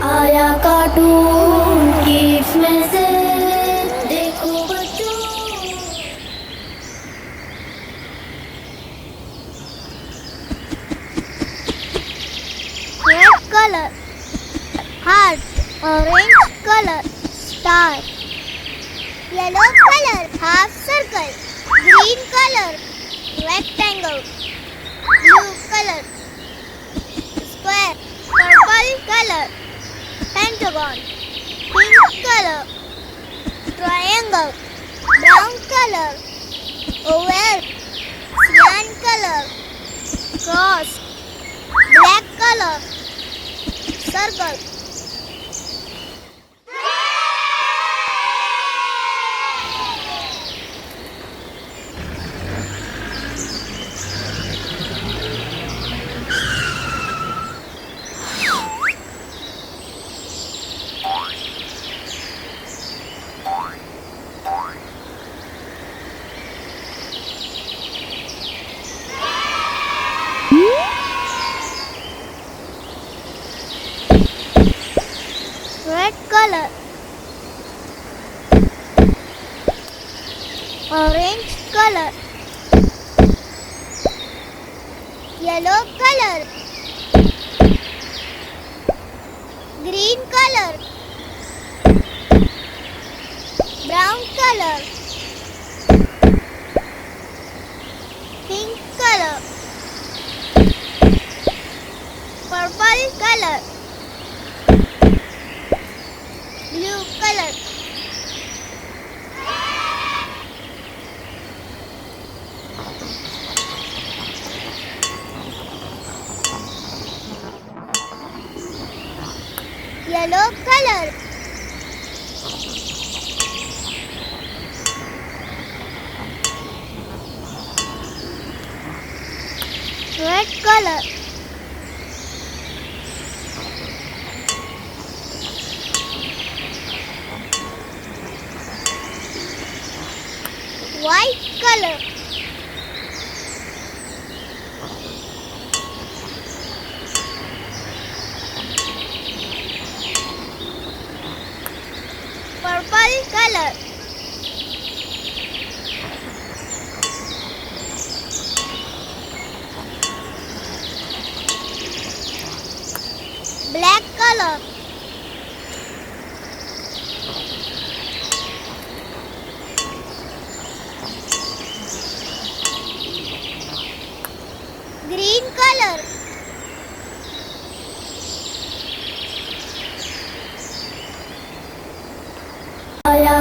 आया cartoon kids में से देखो बच्चों। Red color heart, orange color star, yellow color half circle, green color rectangle, blue color square, purple color pentagon, pink color triangle, brown color oval, cyan color cross, black color circle. Red color, orange color, yellow color, green color, brown color, pink color, purple color, blue color. Yellow color, red color, white color, purple color, black color, green color, आया